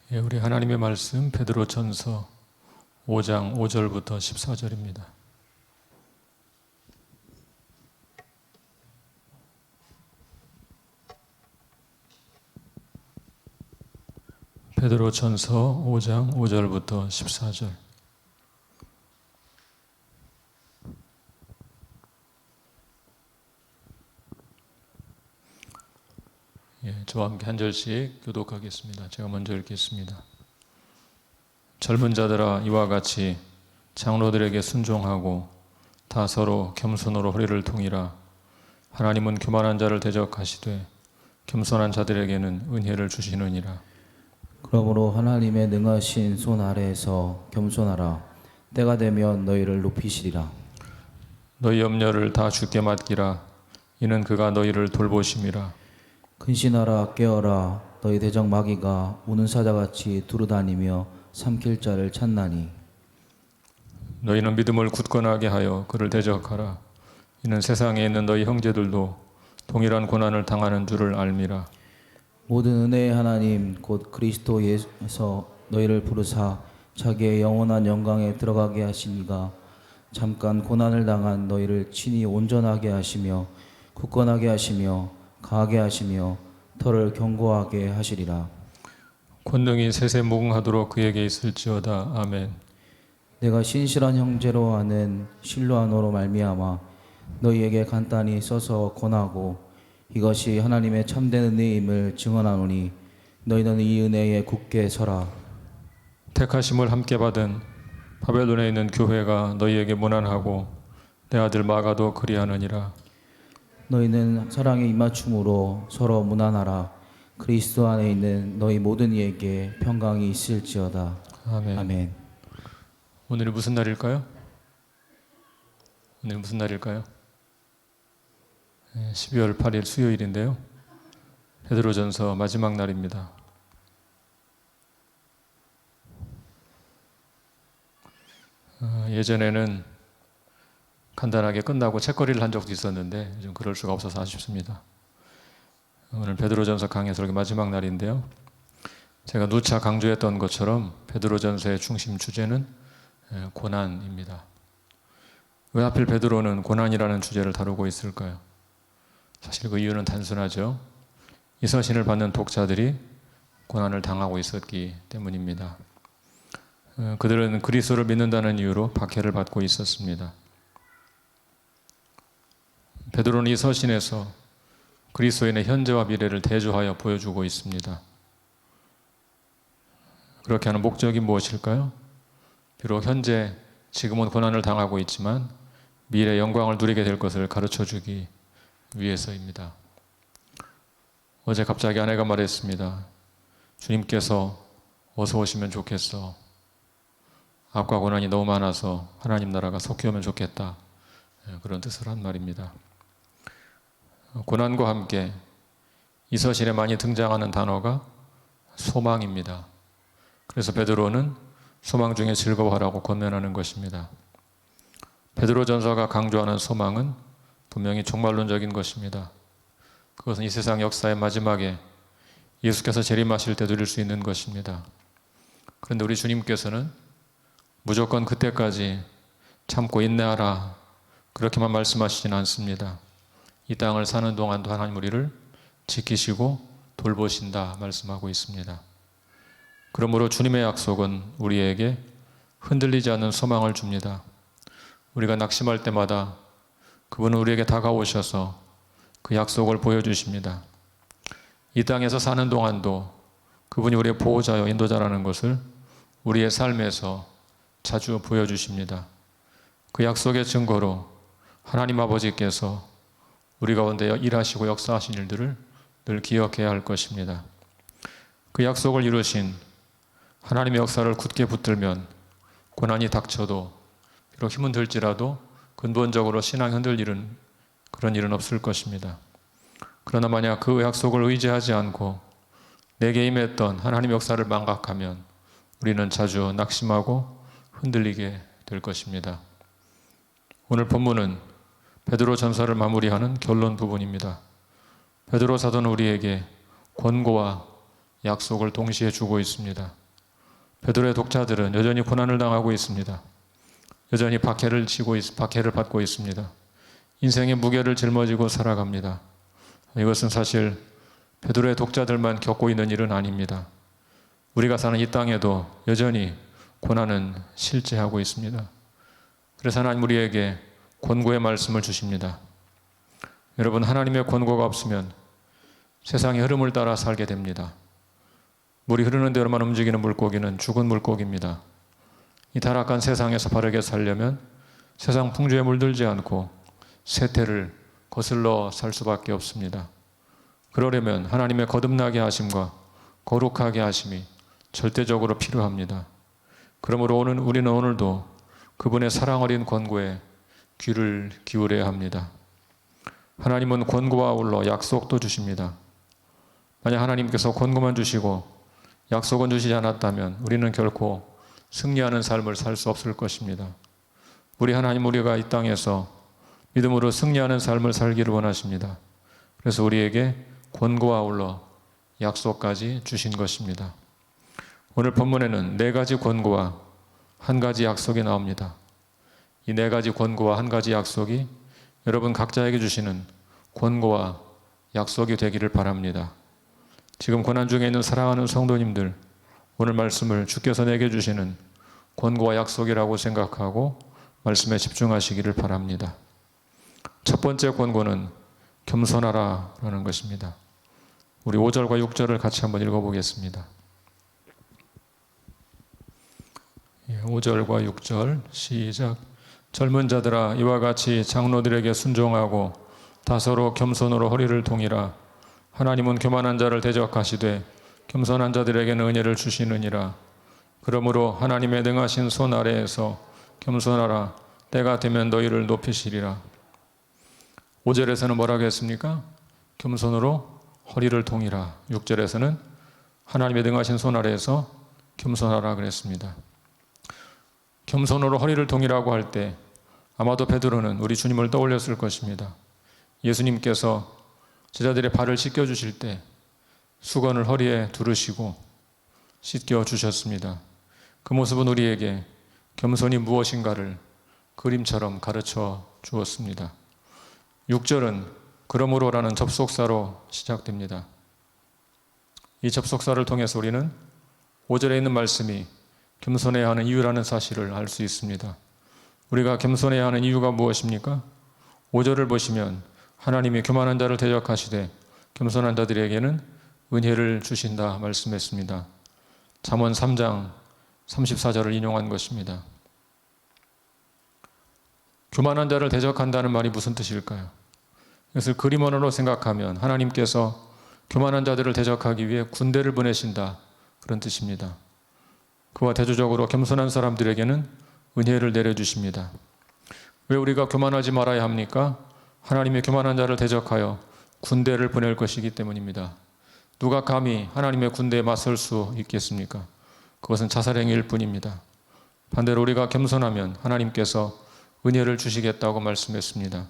예, 우리 하나님의 말씀 베드로전서 5장 5절부터 14절입니다. 베드로전서 5장 5절부터 14절. 예, 저와 함께 한 절씩 교독하겠습니다. 제가 먼저 읽겠습니다. 젊은 자들아, 이와 같이 장로들에게 순종하고 다 서로 겸손으로 허리를 동이라. 하나님은 교만한 자를 대적하시되 겸손한 자들에게는 은혜를 주시느니라. 그러므로 하나님의 능하신 손 아래에서 겸손하라. 때가 되면 너희를 높이시리라. 너희 염려를 다 주께 맡기라. 이는 그가 너희를 돌보심이라. 근신하라, 깨어라. 너희 대적 마귀가 우는 사자같이 두루다니며 삼킬 자를 찾나니. 너희는 믿음을 굳건하게 하여 그를 대적하라. 이는 세상에 있는 너희 형제들도 동일한 고난을 당하는 줄을 알미라. 모든 은혜의 하나님 곧 그리스도 예수에서 너희를 부르사 자기의 영원한 영광에 들어가게 하시니가 잠깐 고난을 당한 너희를 친히 온전하게 하시며 굳건하게 하시며 강하게 하시며 터를 견고하게 하시리라. 권능이 세세 무궁하도록 그에게 있을지어다. 아멘. 내가 신실한 형제로 아는 실로아노로 말미암아 너희에게 간단히 써서 권하고 이것이 하나님의 참된 은혜임을 증언하노니 너희는 이 은혜에 굳게 서라. 택하심을 함께 받은 바벨론에 있는 교회가 너희에게 문안하고 내 아들 마가도 그리하느니라. 너희는 사랑의 입맞춤으로 서로 문안하라. 그리스도 안에 있는 너희 모든 이에게 평강이 있을지어다. 아멘. 아멘. 오늘이 무슨 날일까요? 오늘 무슨 날일까요? 12월 8일 수요일인데요. 베드로전서 마지막 날입니다. 예전에는 간단하게 끝나고 책거리를 한 적도 있었는데 요즘 그럴 수가 없어서 아쉽습니다. 오늘 베드로전서 강해서 마지막 날인데요. 제가 누차 강조했던 것처럼 베드로전서의 중심 주제는 고난입니다. 왜 하필 베드로는 고난이라는 주제를 다루고 있을까요? 사실 그 이유는 단순하죠. 이 서신을 받는 독자들이 고난을 당하고 있었기 때문입니다. 그들은 그리스도를 믿는다는 이유로 박해를 받고 있었습니다. 베드로는 이 서신에서 그리스도인의 현재와 미래를 대조하여 보여주고 있습니다. 그렇게 하는 목적이 무엇일까요? 비록 현재 지금은 고난을 당하고 있지만 미래 영광을 누리게 될 것을 가르쳐주기 위해서입니다. 어제 갑자기 아내가 말했습니다. 주님께서 어서 오시면 좋겠어. 악과 고난이 너무 많아서 하나님 나라가 속히 오면 좋겠다. 그런 뜻을 한 말입니다. 고난과 함께 이 서신에 많이 등장하는 단어가 소망입니다. 그래서 베드로는 소망 중에 즐거워하라고 권면하는 것입니다. 베드로전서가 강조하는 소망은 분명히 종말론적인 것입니다. 그것은 이 세상 역사의 마지막에 예수께서 재림하실 때 누릴 수 있는 것입니다. 그런데 우리 주님께서는 무조건 그때까지 참고 인내하라 그렇게만 말씀하시진 않습니다. 이 땅을 사는 동안도 하나님 우리를 지키시고 돌보신다 말씀하고 있습니다. 그러므로 주님의 약속은 우리에게 흔들리지 않는 소망을 줍니다. 우리가 낙심할 때마다 그분은 우리에게 다가오셔서 그 약속을 보여주십니다. 이 땅에서 사는 동안도 그분이 우리의 보호자요 인도자라는 것을 우리의 삶에서 자주 보여주십니다. 그 약속의 증거로 하나님 아버지께서 우리 가운데 일하시고 역사하신 일들을 늘 기억해야 할 것입니다. 그 약속을 이루신 하나님의 역사를 굳게 붙들면 고난이 닥쳐도 비록 힘은 들지라도 근본적으로 신앙이 흔들리는 그런 일은 없을 것입니다. 그러나 만약 그 약속을 의지하지 않고 내게 임했던 하나님의 역사를 망각하면 우리는 자주 낙심하고 흔들리게 될 것입니다. 오늘 본문은 베드로 전서를 마무리하는 결론 부분입니다. 베드로 사도는 우리에게 권고와 약속을 동시에 주고 있습니다. 베드로의 독자들은 여전히 고난을 당하고 있습니다. 여전히 박해를 받고 있습니다. 인생의 무게를 짊어지고 살아갑니다. 이것은 사실 베드로의 독자들만 겪고 있는 일은 아닙니다. 우리가 사는 이 땅에도 여전히 고난은 실제하고 있습니다. 그래서 하나님 우리에게 권고의 말씀을 주십니다. 여러분, 하나님의 권고가 없으면 세상의 흐름을 따라 살게 됩니다. 물이 흐르는 대로만 움직이는 물고기는 죽은 물고기입니다. 이 타락한 세상에서 바르게 살려면 세상 풍조에 물들지 않고 쇠퇴를 거슬러 살 수밖에 없습니다. 그러려면 하나님의 거듭나게 하심과 거룩하게 하심이 절대적으로 필요합니다. 그러므로 우리는 오늘도 그분의 사랑 어린 권고에 귀를 기울여야 합니다. 하나님은 권고와 아울러 약속도 주십니다. 만약 하나님께서 권고만 주시고 약속은 주시지 않았다면 우리는 결코 승리하는 삶을 살 수 없을 것입니다. 우리 하나님, 우리가 이 땅에서 믿음으로 승리하는 삶을 살기를 원하십니다. 그래서 우리에게 권고와 아울러 약속까지 주신 것입니다. 오늘 본문에는 4가지 권고와 1가지 약속이 나옵니다. 이 4가지 권고와 1가지 약속이 여러분 각자에게 주시는 권고와 약속이 되기를 바랍니다. 지금 고난 중에 있는 사랑하는 성도님들, 오늘 말씀을 주께서 내게 주시는 권고와 약속이라고 생각하고 말씀에 집중하시기를 바랍니다. 첫 번째 권고는 겸손하라라는 것입니다. 우리 5절과 6절을 같이 한번 읽어보겠습니다. 5절과 6절 시작. 젊은 자들아, 이와 같이 장로들에게 순종하고 다서로 겸손으로 허리를 동이라. 하나님은 교만한 자를 대적하시되 겸손한 자들에게는 은혜를 주시느니라. 그러므로 하나님의 능하신 손 아래에서 겸손하라. 때가 되면 너희를 높이시리라. 5절에서는 뭐라고 했습니까? 겸손으로 허리를 동이라. 6절에서는 하나님의 능하신 손 아래에서 겸손하라 그랬습니다. 겸손으로 허리를 동이라고 할 때 아마도 베드로는 우리 주님을 떠올렸을 것입니다. 예수님께서 제자들의 발을 씻겨주실 때 수건을 허리에 두르시고 씻겨주셨습니다. 그 모습은 우리에게 겸손이 무엇인가를 그림처럼 가르쳐 주었습니다. 6절은 그러므로라는 접속사로 시작됩니다. 이 접속사를 통해서 우리는 5절에 있는 말씀이 겸손해야 하는 이유라는 사실을 알 수 있습니다. 우리가 겸손해야 하는 이유가 무엇입니까? 5절을 보시면 하나님이 교만한 자를 대적하시되 겸손한 자들에게는 은혜를 주신다 말씀했습니다. 잠언 3장 34절을 인용한 것입니다. 교만한 자를 대적한다는 말이 무슨 뜻일까요? 이것을 그림 언어로 생각하면 하나님께서 교만한 자들을 대적하기 위해 군대를 보내신다, 그런 뜻입니다. 그와 대조적으로 겸손한 사람들에게는 은혜를 내려주십니다. 왜 우리가 교만하지 말아야 합니까? 하나님의 교만한 자를 대적하여 군대를 보낼 것이기 때문입니다. 누가 감히 하나님의 군대에 맞설 수 있겠습니까? 그것은 자살행위일 뿐입니다. 반대로 우리가 겸손하면 하나님께서 은혜를 주시겠다고 말씀했습니다.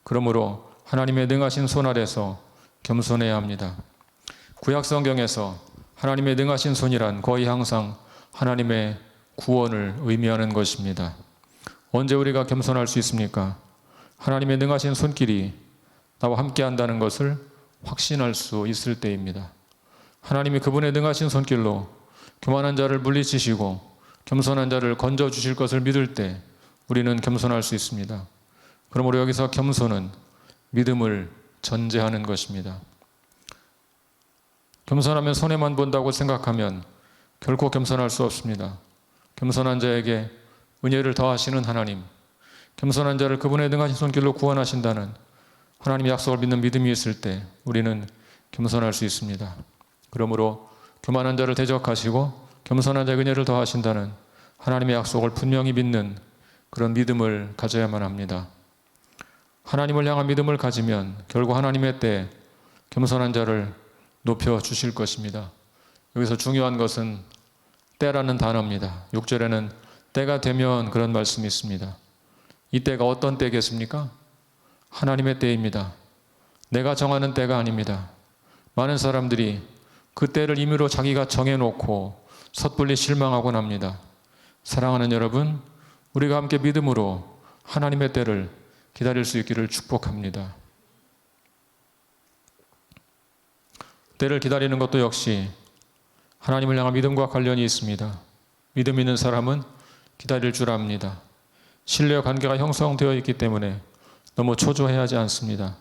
그러므로 하나님의 능하신 손 아래서 겸손해야 합니다. 구약 성경에서 하나님의 능하신 손이란 거의 항상 하나님의 구원을 의미하는 것입니다. 언제 우리가 겸손할 수 있습니까? 하나님의 능하신 손길이 나와 함께 한다는 것을 확신할 수 있을 때입니다. 하나님이 그분의 능하신 손길로 교만한 자를 물리치시고 겸손한 자를 건져주실 것을 믿을 때 우리는 겸손할 수 있습니다. 그러므로 여기서 겸손은 믿음을 전제하는 것입니다. 겸손하면 손해만 본다고 생각하면 결코 겸손할 수 없습니다. 겸손한 자에게 은혜를 더하시는 하나님, 겸손한 자를 그분의 능하신 손길로 구원하신다는 하나님의 약속을 믿는 믿음이 있을 때 우리는 겸손할 수 있습니다. 그러므로 교만한 자를 대적하시고 겸손한 자의 은혜를 더하신다는 하나님의 약속을 분명히 믿는 그런 믿음을 가져야만 합니다. 하나님을 향한 믿음을 가지면 결국 하나님의 때에 겸손한 자를 높여주실 것입니다. 여기서 중요한 것은 때라는 단어입니다. 6절에는 때가 되면 그런 말씀이 있습니다. 이 때가 어떤 때겠습니까? 하나님의 때입니다. 내가 정하는 때가 아닙니다. 많은 사람들이 그 때를 임의로 자기가 정해놓고 섣불리 실망하곤 합니다. 사랑하는 여러분, 우리가 함께 믿음으로 하나님의 때를 기다릴 수 있기를 축복합니다. 때를 기다리는 것도 역시 하나님을 향한 믿음과 관련이 있습니다. 믿음 있는 사람은 기다릴 줄 압니다. 신뢰 관계가 형성되어 있기 때문에 너무 초조해하지 않습니다.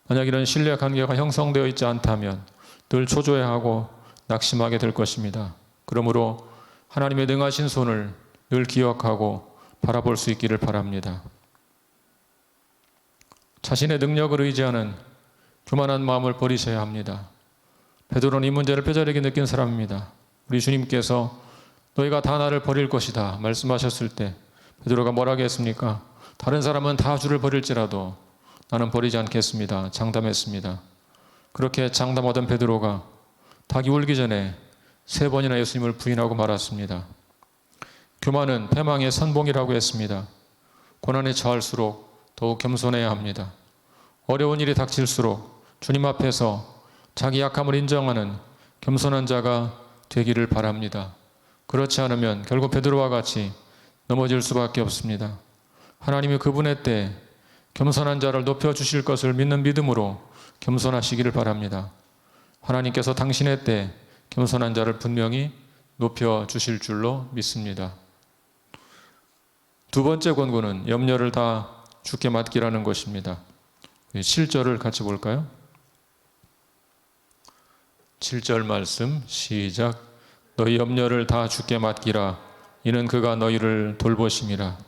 만약 이런 신뢰 관계가 형성되어 있지 않다면 늘 초조해하고 낙심하게 될 것입니다. 그러므로 하나님의 능하신 손을 늘 기억하고 바라볼 수 있기를 바랍니다. 자신의 능력을 의지하는 교만한 마음을 버리셔야 합니다. 베드로는 이 문제를 뼈저리게 느낀 사람입니다. 우리 주님께서 너희가 다 나를 버릴 것이다 말씀하셨을 때 베드로가 뭐라고 했습니까? 다른 사람은 다 주를 버릴지라도 나는 버리지 않겠습니다. 장담했습니다. 그렇게 장담하던 베드로가 닭이 울기 전에 3번이나 예수님을 부인하고 말았습니다. 교만은 패망의 선봉이라고 했습니다. 고난에 처할수록 더욱 겸손해야 합니다. 어려운 일이 닥칠수록 주님 앞에서 자기 약함을 인정하는 겸손한 자가 되기를 바랍니다. 그렇지 않으면 결국 베드로와 같이 넘어질 수밖에 없습니다. 하나님이 그분의 때 겸손한 자를 높여주실 것을 믿는 믿음으로 겸손하시기를 바랍니다. 하나님께서 당신의 때 겸손한 자를 분명히 높여주실 줄로 믿습니다. 두 번째 권고는 염려를 다 주께 맡기라는 것입니다. 7절을 같이 볼까요? 7절 말씀 시작. 너희 염려를 다 주께 맡기라. 이는 그가 너희를 돌보심이라.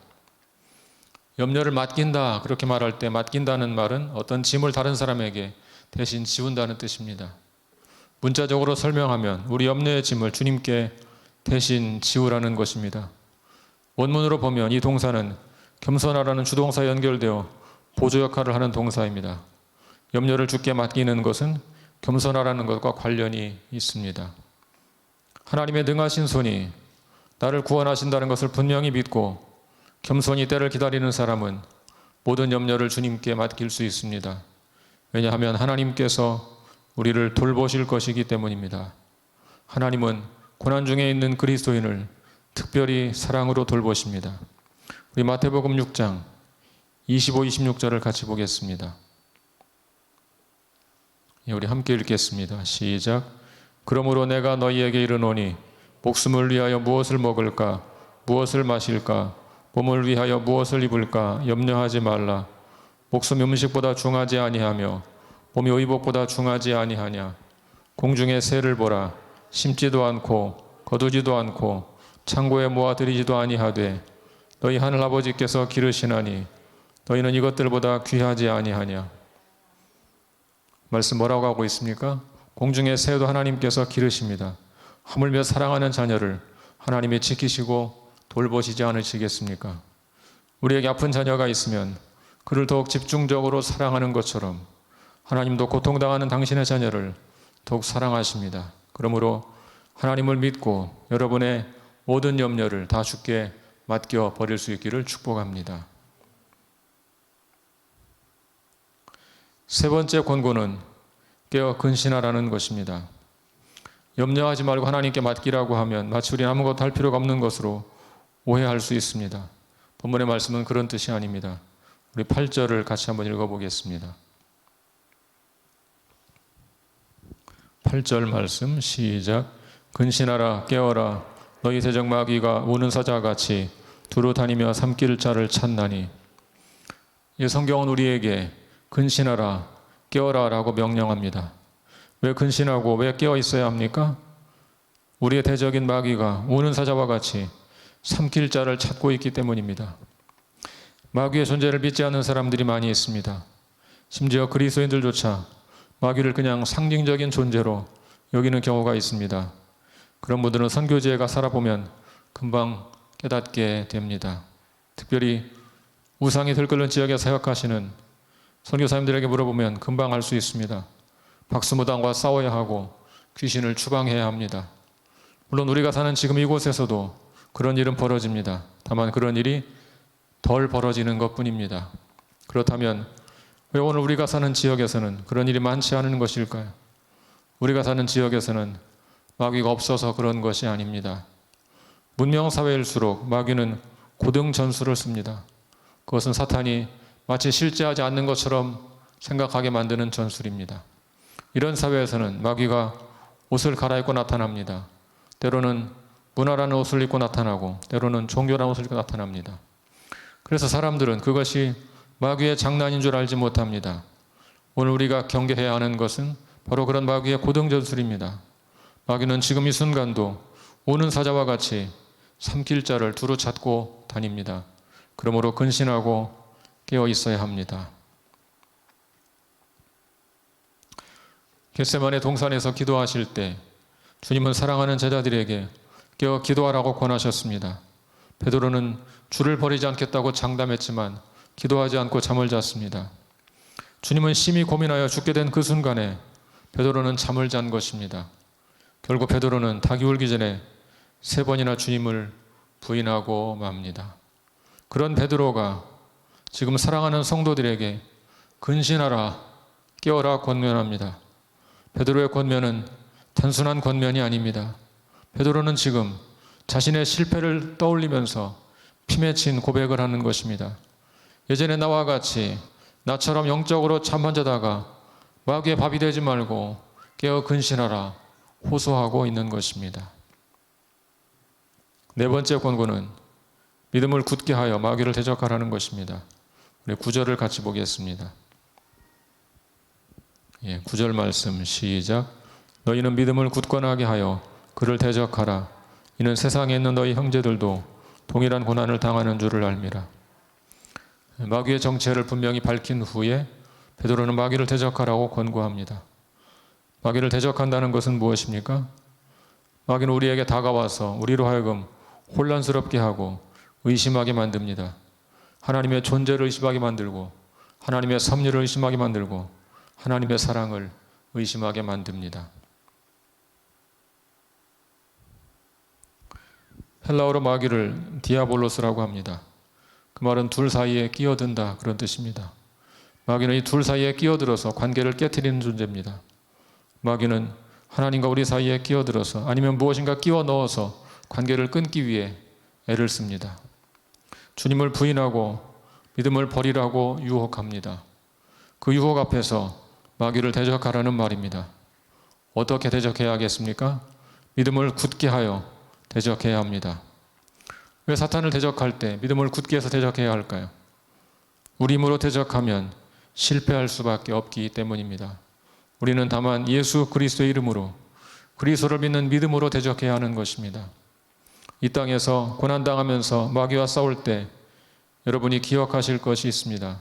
염려를 맡긴다 그렇게 말할 때 맡긴다는 말은 어떤 짐을 다른 사람에게 대신 지운다는 뜻입니다. 문자적으로 설명하면 우리 염려의 짐을 주님께 대신 지우라는 것입니다. 원문으로 보면 이 동사는 겸손하라는 주동사에 연결되어 보조 역할을 하는 동사입니다. 염려를 주께 맡기는 것은 겸손하라는 것과 관련이 있습니다. 하나님의 능하신 손이 나를 구원하신다는 것을 분명히 믿고 겸손히 때를 기다리는 사람은 모든 염려를 주님께 맡길 수 있습니다. 왜냐하면 하나님께서 우리를 돌보실 것이기 때문입니다. 하나님은 고난 중에 있는 그리스도인을 특별히 사랑으로 돌보십니다. 우리 마태복음 6장 25, 26절을 같이 보겠습니다. 우리 함께 읽겠습니다. 시작. 그러므로 내가 너희에게 이르노니 목숨을 위하여 무엇을 먹을까 무엇을 마실까 몸을 위하여 무엇을 입을까 염려하지 말라. 목숨이 음식보다 중하지 아니하며 몸이 의복보다 중하지 아니하냐. 공중의 새를 보라. 심지도 않고 거두지도 않고 창고에 모아들이지도 아니하되 너희 하늘 아버지께서 기르시나니 너희는 이것들보다 귀하지 아니하냐. 말씀 뭐라고 하고 있습니까? 공중의 새도 하나님께서 기르십니다. 하물며 사랑하는 자녀를 하나님이 지키시고 돌보시지 않으시겠습니까? 우리에게 아픈 자녀가 있으면 그를 더욱 집중적으로 사랑하는 것처럼 하나님도 고통당하는 당신의 자녀를 더욱 사랑하십니다. 그러므로 하나님을 믿고 여러분의 모든 염려를 다 주께 맡겨 버릴 수 있기를 축복합니다. 세 번째 권고는 깨어 근신하라는 것입니다. 염려하지 말고 하나님께 맡기라고 하면 마치 우리는 아무것도 할 필요가 없는 것으로 오해할 수 있습니다. 본문의 말씀은 그런 뜻이 아닙니다. 우리 8절을 같이 한번 읽어보겠습니다. 8절 말씀 시작. 근신하라 깨어라 너희 대적 마귀가 우는 사자같이 두루 다니며 삼킬 자를 찾나니. 이 성경은 우리에게 근신하라 깨어라 라고 명령합니다. 왜 근신하고 왜 깨어 있어야 합니까? 우리의 대적인 마귀가 우는 사자와 같이 삼킬 자를 찾고 있기 때문입니다. 마귀의 존재를 믿지 않는 사람들이 많이 있습니다. 심지어 그리스도인들조차 마귀를 그냥 상징적인 존재로 여기는 경우가 있습니다. 그런 분들은 선교지에 가 살아보면 금방 깨닫게 됩니다. 특별히 우상이 들끓는 지역에 사역하시는 선교사님들에게 물어보면 금방 알 수 있습니다. 박수무당과 싸워야 하고 귀신을 추방해야 합니다. 물론 우리가 사는 지금 이곳에서도 그런 일은 벌어집니다. 다만 그런 일이 덜 벌어지는 것뿐입니다. 그렇다면 왜 오늘 우리가 사는 지역에서는 그런 일이 많지 않은 것일까요? 우리가 사는 지역에서는 마귀가 없어서 그런 것이 아닙니다. 문명사회일수록 마귀는 고등 전술을 씁니다. 그것은 사탄이 마치 실제하지 않는 것처럼 생각하게 만드는 전술입니다. 이런 사회에서는 마귀가 옷을 갈아입고 나타납니다. 때로는 문화라는 옷을 입고 나타나고 때로는 종교라는 옷을 입고 나타납니다. 그래서 사람들은 그것이 마귀의 장난인 줄 알지 못합니다. 오늘 우리가 경계해야 하는 것은 바로 그런 마귀의 고등 전술입니다. 마귀는 지금 이 순간도 오는 사자와 같이 삼킬 자를 두루 찾고 다닙니다. 그러므로 근신하고 깨어 있어야 합니다. 겟세마네 동산에서 기도하실 때 주님은 사랑하는 제자들에게 깨어 기도하라고 권하셨습니다. 베드로는 주를 버리지 않겠다고 장담했지만 기도하지 않고 잠을 잤습니다. 주님은 심히 고민하여 죽게 된 그 순간에 베드로는 잠을 잔 것입니다. 결국 베드로는 닭이 울기 전에 3번이나 주님을 부인하고 맙니다. 그런 베드로가 지금 사랑하는 성도들에게 근신하라, 깨어라 권면합니다. 베드로의 권면은 단순한 권면이 아닙니다. 베드로는 지금 자신의 실패를 떠올리면서 피맺힌 고백을 하는 것입니다. 예전에 나와 같이 나처럼 영적으로 잠만 자다가 마귀의 밥이 되지 말고 깨어 근신하라 호소하고 있는 것입니다. 4번째 권고는 믿음을 굳게 하여 마귀를 대적하라는 것입니다. 우리 9절을 같이 보겠습니다. 9절 말씀 시작. 너희는 믿음을 굳건하게 하여 그를 대적하라. 이는 세상에 있는 너희 형제들도 동일한 고난을 당하는 줄을 알미라. 마귀의 정체를 분명히 밝힌 후에 베드로는 마귀를 대적하라고 권고합니다. 마귀를 대적한다는 것은 무엇입니까? 마귀는 우리에게 다가와서 우리로 하여금 혼란스럽게 하고 의심하게 만듭니다. 하나님의 존재를 의심하게 만들고 하나님의 섭리를 의심하게 만들고 하나님의 사랑을 의심하게 만듭니다. 헬라어로 마귀를 디아볼로스라고 합니다. 그 말은 둘 사이에 끼어든다 그런 뜻입니다. 마귀는 이 둘 사이에 끼어들어서 관계를 깨트리는 존재입니다. 마귀는 하나님과 우리 사이에 끼어들어서 아니면 무엇인가 끼워 넣어서 관계를 끊기 위해 애를 씁니다. 주님을 부인하고 믿음을 버리라고 유혹합니다. 그 유혹 앞에서 마귀를 대적하라는 말입니다. 어떻게 대적해야 하겠습니까? 믿음을 굳게 하여 대적해야 합니다. 왜 사탄을 대적할 때 믿음을 굳게 해서 대적해야 할까요? 우리 힘으로 대적하면 실패할 수밖에 없기 때문입니다. 우리는 다만 예수 그리스도의 이름으로 그리스도를 믿는 믿음으로 대적해야 하는 것입니다. 이 땅에서 고난당하면서 마귀와 싸울 때 여러분이 기억하실 것이 있습니다.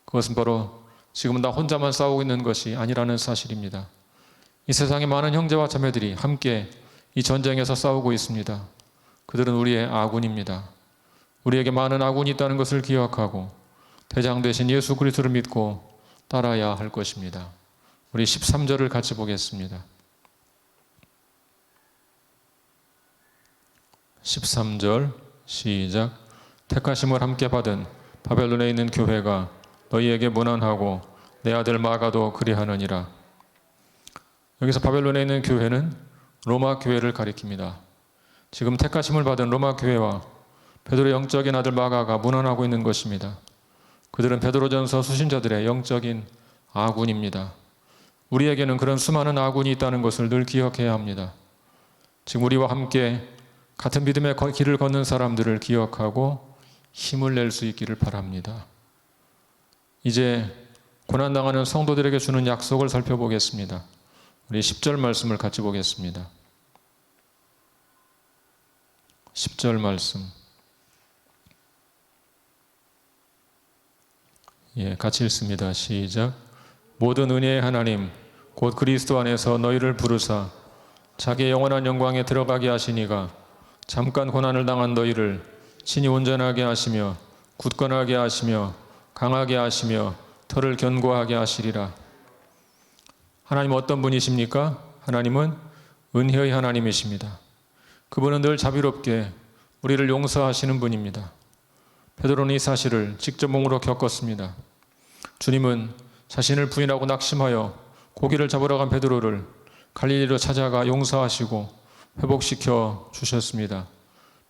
그것은 바로 지금 나 혼자만 싸우고 있는 것이 아니라는 사실입니다. 이 세상의 많은 형제와 자매들이 함께 이 전쟁에서 싸우고 있습니다. 그들은 우리의 아군입니다. 우리에게 많은 아군이 있다는 것을 기억하고 대장 되신 예수 그리스도를 믿고 따라야 할 것입니다. 우리 13절을 같이 보겠습니다. 13절 시작. 택하심을 함께 받은 바벨론에 있는 교회가 너희에게 문안하고 내 아들 마가도 그리하느니라. 여기서 바벨론에 있는 교회는 로마 교회를 가리킵니다. 지금 택하심을 받은 로마 교회와 베드로의 영적인 아들 마가가 문안하고 있는 것입니다. 그들은 베드로전서 수신자들의 영적인 아군입니다. 우리에게는 그런 수많은 아군이 있다는 것을 늘 기억해야 합니다. 지금 우리와 함께 같은 믿음의 길을 걷는 사람들을 기억하고 힘을 낼 수 있기를 바랍니다. 이제 고난당하는 성도들에게 주는 약속을 살펴보겠습니다. 우리 10절 말씀을 같이 보겠습니다. 10절 말씀. 같이 읽습니다. 시작. 모든 은혜의 하나님 곧 그리스도 안에서 너희를 부르사 자기의 영원한 영광에 들어가게 하시니가 잠깐 고난을 당한 너희를 친히 온전하게 하시며 굳건하게 하시며 강하게 하시며 털을 견고하게 하시리라. 하나님 어떤 분이십니까? 하나님은 은혜의 하나님이십니다. 그분은 늘 자비롭게 우리를 용서하시는 분입니다. 베드로는 이 사실을 직접 몸으로 겪었습니다. 주님은 자신을 부인하고 낙심하여 고기를 잡으러 간 베드로를 갈릴리로 찾아가 용서하시고 회복시켜 주셨습니다.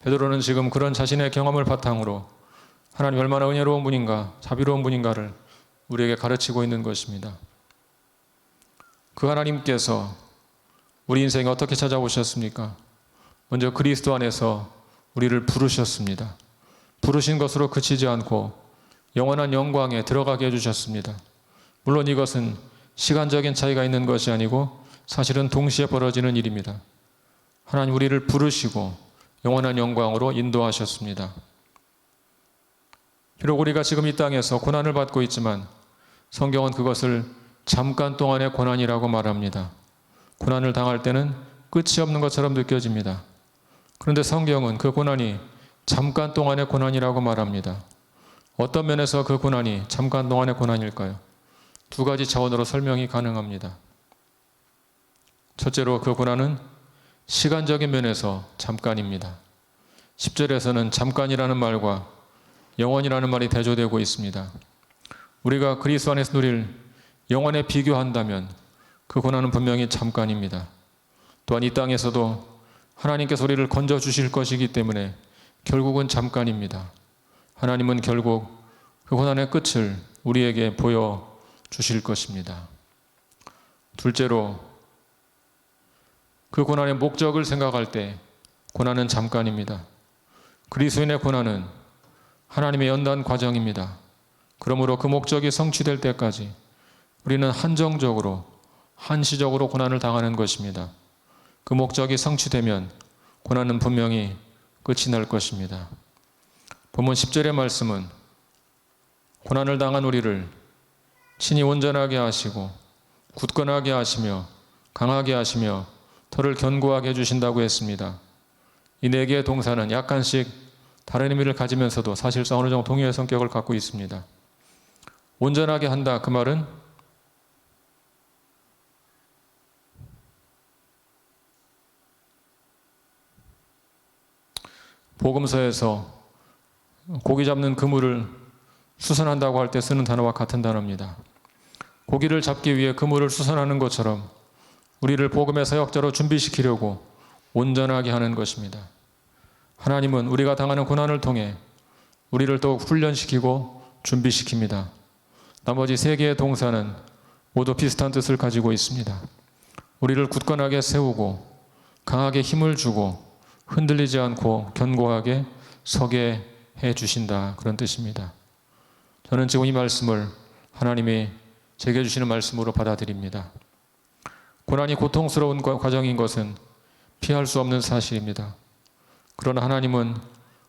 베드로는 지금 그런 자신의 경험을 바탕으로 하나님 얼마나 은혜로운 분인가, 자비로운 분인가를 우리에게 가르치고 있는 것입니다. 그 하나님께서 우리 인생에 어떻게 찾아오셨습니까? 먼저 그리스도 안에서 우리를 부르셨습니다. 부르신 것으로 그치지 않고 영원한 영광에 들어가게 해주셨습니다. 물론 이것은 시간적인 차이가 있는 것이 아니고 사실은 동시에 벌어지는 일입니다. 하나님 우리를 부르시고 영원한 영광으로 인도하셨습니다. 비록 우리가 지금 이 땅에서 고난을 받고 있지만 성경은 그것을 잠깐 동안의 고난이라고 말합니다. 고난을 당할 때는 끝이 없는 것처럼 느껴집니다. 그런데 성경은 그 고난이 잠깐 동안의 고난이라고 말합니다. 어떤 면에서 그 고난이 잠깐 동안의 고난일까요? 두 가지 차원으로 설명이 가능합니다. 첫째로 그 고난은 시간적인 면에서 잠깐입니다. 10절에서는 잠깐이라는 말과 영원이라는 말이 대조되고 있습니다. 우리가 그리스도 안에서 누릴 영원에 비교한다면 그 고난은 분명히 잠깐입니다. 또한 이 땅에서도 하나님께서 우리를 건져주실 것이기 때문에 결국은 잠깐입니다. 하나님은 결국 그 고난의 끝을 우리에게 보여주실 것입니다. 둘째로 그 고난의 목적을 생각할 때 고난은 잠깐입니다. 그리스도인의 고난은 하나님의 연단 과정입니다. 그러므로 그 목적이 성취될 때까지 우리는 한정적으로, 한시적으로 고난을 당하는 것입니다. 그 목적이 성취되면 고난은 분명히 끝이 날 것입니다. 본문 10절의 말씀은 고난을 당한 우리를 친히 온전하게 하시고 굳건하게 하시며 강하게 하시며 털을 견고하게 해주신다고 했습니다. 이 네 개의 동사는 약간씩 다른 의미를 가지면서도 사실상 어느 정도 동일의 성격을 갖고 있습니다. 온전하게 한다, 그 말은 복음서에서 고기 잡는 그물을 수선한다고 할 때 쓰는 단어와 같은 단어입니다. 고기를 잡기 위해 그물을 수선하는 것처럼 우리를 복음의 사역자로 준비시키려고 온전하게 하는 것입니다. 하나님은 우리가 당하는 고난을 통해 우리를 더욱 훈련시키고 준비시킵니다. 나머지 세 개의 동사는 모두 비슷한 뜻을 가지고 있습니다. 우리를 굳건하게 세우고 강하게 힘을 주고 흔들리지 않고 견고하게 서게 해 주신다, 그런 뜻입니다. 저는 지금 이 말씀을 하나님이 제게 주시는 말씀으로 받아들입니다. 고난이 고통스러운 과정인 것은 피할 수 없는 사실입니다. 그러나 하나님은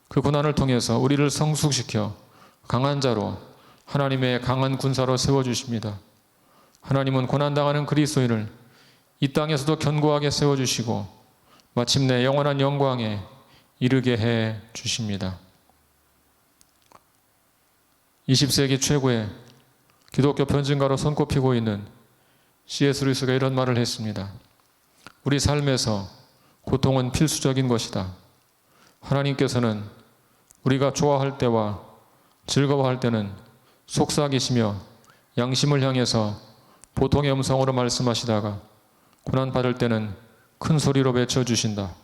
그 고난을 통해서 우리를 성숙시켜 강한 자로, 하나님의 강한 군사로 세워주십니다. 하나님은 고난당하는 그리스도인을 이 땅에서도 견고하게 세워주시고 마침내 영원한 영광에 이르게 해 주십니다. 20세기 최고의 기독교 편증가로 손꼽히고 있는 C.S. 루이스가 이런 말을 했습니다. 우리 삶에서 고통은 필수적인 것이다. 하나님께서는 우리가 좋아할 때와 즐거워할 때는 속삭이시며 양심을 향해서 보통의 음성으로 말씀하시다가 고난받을 때는 큰 소리로 외쳐주신다.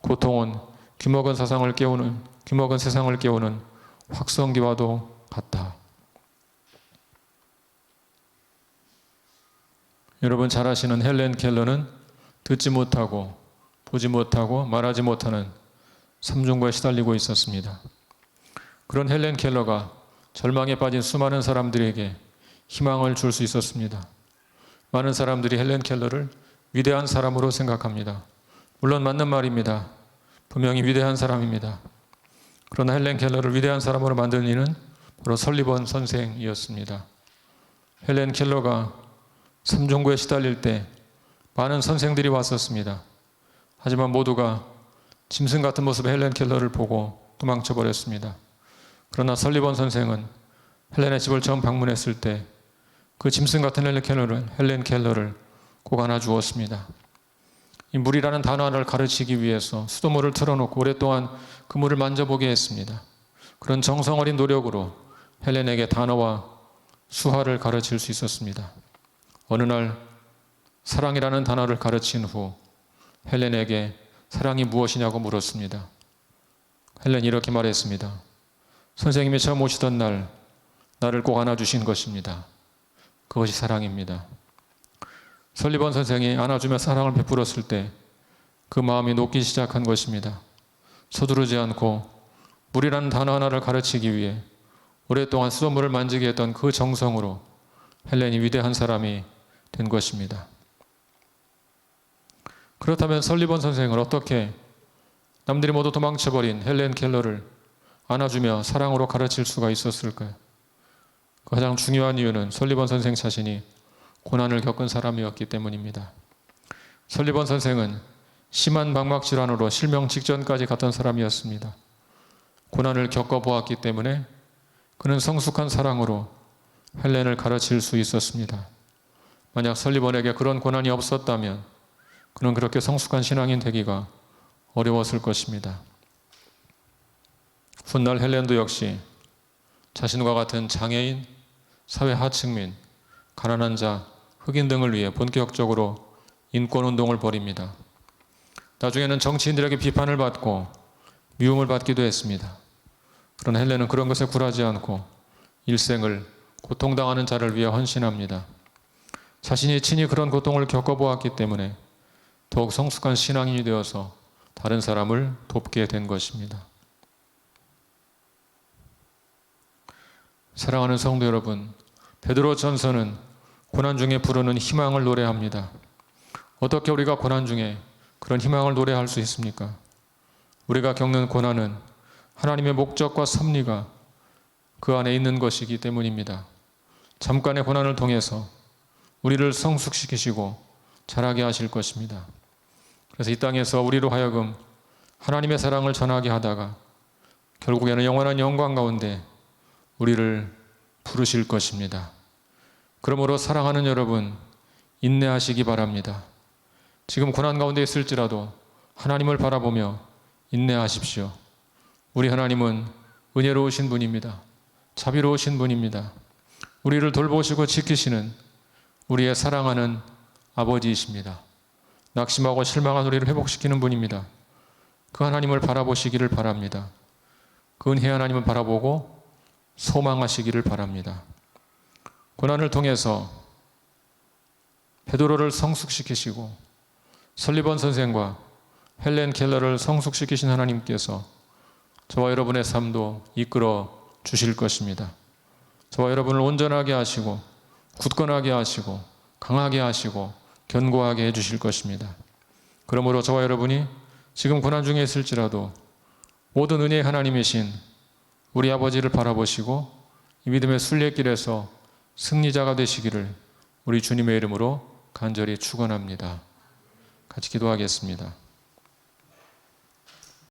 고통은 귀먹은 세상을 깨우는 확성기와도 같다. 여러분 잘 아시는 헬렌 켈러는 듣지 못하고 보지 못하고 말하지 못하는 삼중고에 시달리고 있었습니다. 그런 헬렌 켈러가 절망에 빠진 수많은 사람들에게 희망을 줄 수 있었습니다. 많은 사람들이 헬렌 켈러를 위대한 사람으로 생각합니다. 물론 맞는 말입니다. 분명히 위대한 사람입니다. 그러나 헬렌 켈러를 위대한 사람으로 만든 이는 바로 설리번 선생이었습니다. 헬렌 켈러가 삼중고에 시달릴 때 많은 선생들이 왔었습니다. 하지만 모두가 짐승 같은 모습의 헬렌 켈러를 보고 도망쳐 버렸습니다. 그러나 설리번 선생은 헬렌의 집을 처음 방문했을 때 그 짐승 같은 헬렌 켈러를 꼭 안아주었습니다. 이 물이라는 단어를 가르치기 위해서 수돗물을 틀어놓고 오랫동안 그 물을 만져보게 했습니다. 그런 정성 어린 노력으로 헬렌에게 단어와 수화를 가르칠 수 있었습니다. 어느 날 사랑이라는 단어를 가르친 후 헬렌에게 사랑이 무엇이냐고 물었습니다. 헬렌이 이렇게 말했습니다. 선생님이 처음 오시던 날 나를 꼭 안아주신 것입니다. 그것이 사랑입니다. 설리번 선생이 안아주며 사랑을 베풀었을 때 그 마음이 녹기 시작한 것입니다. 서두르지 않고 물이라는 단어 하나를 가르치기 위해 오랫동안 수돗물을 만지게 했던 그 정성으로 헬렌이 위대한 사람이 된 것입니다. 그렇다면 설리번 선생을 어떻게 남들이 모두 도망쳐버린 헬렌 켈러를 안아주며 사랑으로 가르칠 수가 있었을까요? 가장 중요한 이유는 설리번 선생 자신이 고난을 겪은 사람이었기 때문입니다. 설리번 선생은 심한 망막 질환으로 실명 직전까지 갔던 사람이었습니다. 고난을 겪어보았기 때문에 그는 성숙한 사랑으로 헬렌을 가르칠 수 있었습니다. 만약 설리번에게 그런 고난이 없었다면 그는 그렇게 성숙한 신앙인 되기가 어려웠을 것입니다. 훗날 헬렌도 역시 자신과 같은 장애인, 사회 하층민, 가난한 자, 흑인 등을 위해 본격적으로 인권운동을 벌입니다. 나중에는 정치인들에게 비판을 받고 미움을 받기도 했습니다. 그러나 헬렌은 그런 것에 굴하지 않고 일생을 고통당하는 자를 위해 헌신합니다. 자신이 친히 그런 고통을 겪어보았기 때문에 더욱 성숙한 신앙인이 되어서 다른 사람을 돕게 된 것입니다. 사랑하는 성도 여러분, 베드로 전서는 고난 중에 부르는 희망을 노래합니다. 어떻게 우리가 고난 중에 그런 희망을 노래할 수 있습니까? 우리가 겪는 고난은 하나님의 목적과 섭리가 그 안에 있는 것이기 때문입니다. 잠깐의 고난을 통해서 우리를 성숙시키시고 자라게 하실 것입니다. 그래서 이 땅에서 우리로 하여금 하나님의 사랑을 전하게 하다가 결국에는 영원한 영광 가운데 우리를 부르실 것입니다. 그러므로 사랑하는 여러분, 인내하시기 바랍니다. 지금 고난 가운데 있을지라도 하나님을 바라보며 인내하십시오. 우리 하나님은 은혜로우신 분입니다. 자비로우신 분입니다. 우리를 돌보시고 지키시는 우리의 사랑하는 아버지이십니다. 낙심하고 실망한 우리를 회복시키는 분입니다. 그 하나님을 바라보시기를 바랍니다. 그 은혜 하나님을 바라보고 소망하시기를 바랍니다. 고난을 통해서 베드로를 성숙시키시고 설리번 선생과 헬렌 켈러를 성숙시키신 하나님께서 저와 여러분의 삶도 이끌어 주실 것입니다. 저와 여러분을 온전하게 하시고 굳건하게 하시고 강하게 하시고 견고하게 해주실 것입니다. 그러므로 저와 여러분이 지금 고난 중에 있을지라도 모든 은혜의 하나님이신 우리 아버지를 바라보시고 이 믿음의 순례길에서 승리자가 되시기를 우리 주님의 이름으로 간절히 축원합니다. 같이 기도하겠습니다.